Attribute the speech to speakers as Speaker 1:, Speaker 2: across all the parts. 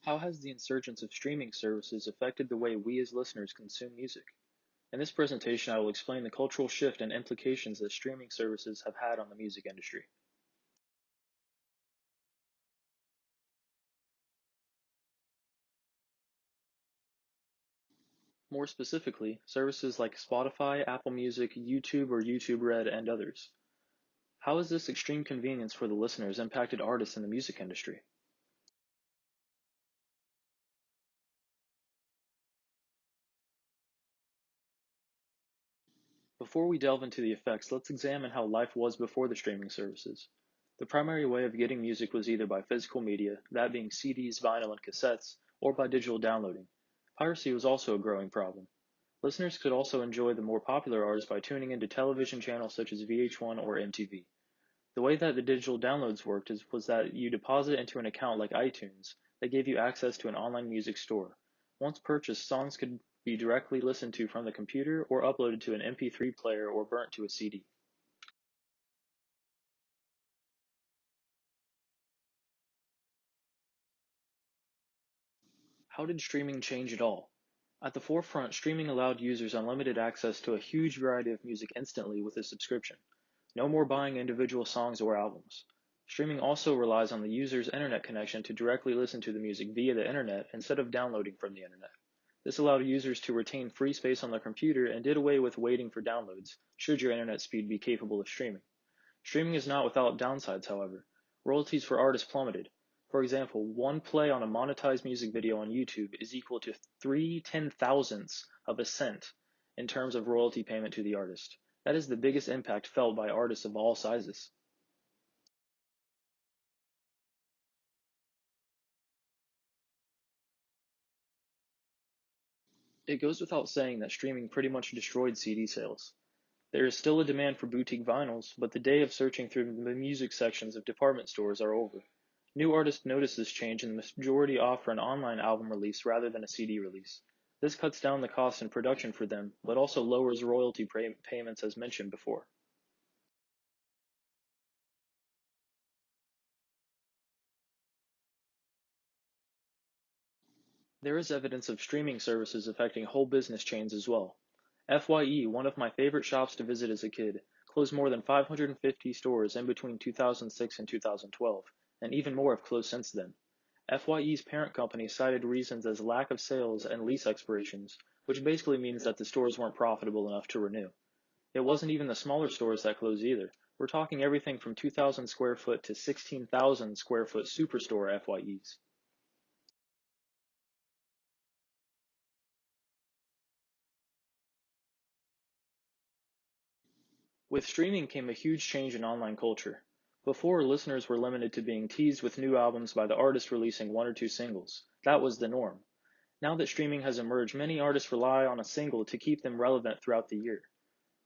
Speaker 1: How has the insurgence of streaming services affected the way we as listeners consume music? In this presentation, I will explain the cultural shift and implications that streaming services have had on the music industry. More specifically, services like Spotify, Apple Music, YouTube or YouTube Red, and others. How has this extreme convenience for the listeners impacted artists in the music industry? Before we delve into the effects, let's examine how life was before the streaming services. The primary way of getting music was either by physical media, that being CDs, vinyl, and cassettes, or by digital downloading. Piracy was also a growing problem. Listeners could also enjoy the more popular artists by tuning into television channels such as VH1 or MTV. The way that the digital downloads worked was that you deposit into an account like iTunes that gave you access to an online music store. Once purchased, songs could be directly listened to from the computer or uploaded to an MP3 player or burnt to a CD. How did streaming change it all? At the forefront, streaming allowed users unlimited access to a huge variety of music instantly with a subscription. No more buying individual songs or albums. Streaming also relies on the user's internet connection to directly listen to the music via the internet instead of downloading from the internet. This allowed users to retain free space on their computer and did away with waiting for downloads, should your internet speed be capable of streaming. Streaming is not without downsides, however. Royalties for artists plummeted. For example, one play on a monetized music video on YouTube is equal to 3/10,000ths of a cent in terms of royalty payment to the artist. That is the biggest impact felt by artists of all sizes. It goes without saying that streaming pretty much destroyed CD sales. There is still a demand for boutique vinyls, but the day of searching through the music sections of department stores are over. New artists notice this change and the majority offer an online album release rather than a CD release. This cuts down the cost in production for them, but also lowers royalty payments as mentioned before. There is evidence of streaming services affecting whole business chains as well. FYE, one of my favorite shops to visit as a kid, closed more than 550 stores in between 2006 and 2012, and even more have closed since then. FYE's parent company cited reasons as lack of sales and lease expirations, which basically means that the stores weren't profitable enough to renew. It wasn't even the smaller stores that closed either. We're talking everything from 2,000 square foot to 16,000 square foot superstore FYEs. With streaming came a huge change in online culture. Before, listeners were limited to being teased with new albums by the artist releasing one or two singles. That was the norm. Now that streaming has emerged, many artists rely on a single to keep them relevant throughout the year.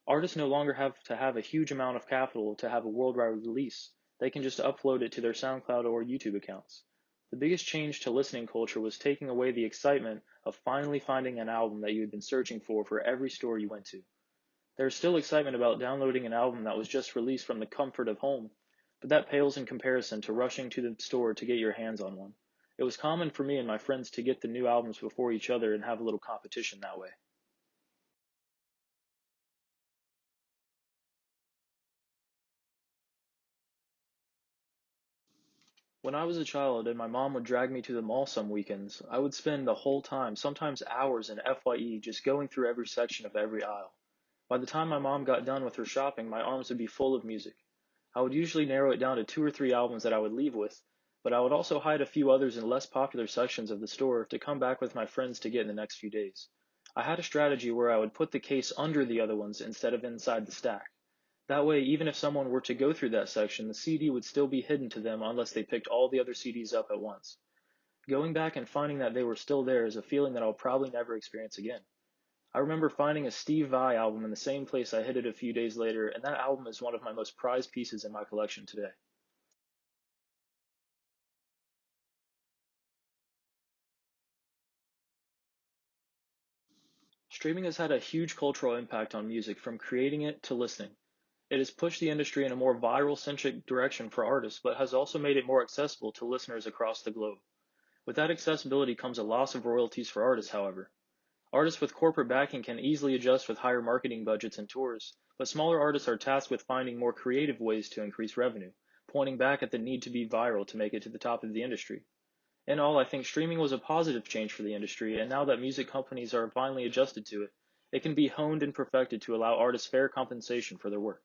Speaker 1: Artists no longer have to have a huge amount of capital to have a worldwide release. They can just upload it to their SoundCloud or YouTube accounts. The biggest change to listening culture was taking away the excitement of finally finding an album that you had been searching for every store you went to. There is still excitement about downloading an album that was just released from the comfort of home, but that pales in comparison to rushing to the store to get your hands on one. It was common for me and my friends to get the new albums before each other and have a little competition that way. When I was a child and my mom would drag me to the mall some weekends, I would spend the whole time, sometimes hours in FYE, just going through every section of every aisle. By the time my mom got done with her shopping, my arms would be full of music. I would usually narrow it down to two or three albums that I would leave with, but I would also hide a few others in less popular sections of the store to come back with my friends to get in the next few days. I had a strategy where I would put the case under the other ones instead of inside the stack. That way, even if someone were to go through that section, the CD would still be hidden to them unless they picked all the other CDs up at once. Going back and finding that they were still there is a feeling that I'll probably never experience again. I remember finding a Steve Vai album in the same place I hid it a few days later, and that album is one of my most prized pieces in my collection today. Streaming has had a huge cultural impact on music from creating it to listening. It has pushed the industry in a more viral centric direction for artists, but has also made it more accessible to listeners across the globe. With that accessibility comes a loss of royalties for artists, however. Artists with corporate backing can easily adjust with higher marketing budgets and tours, but smaller artists are tasked with finding more creative ways to increase revenue, pointing back at the need to be viral to make it to the top of the industry. In all, I think streaming was a positive change for the industry, and now that music companies are finally adjusted to it, it can be honed and perfected to allow artists fair compensation for their work.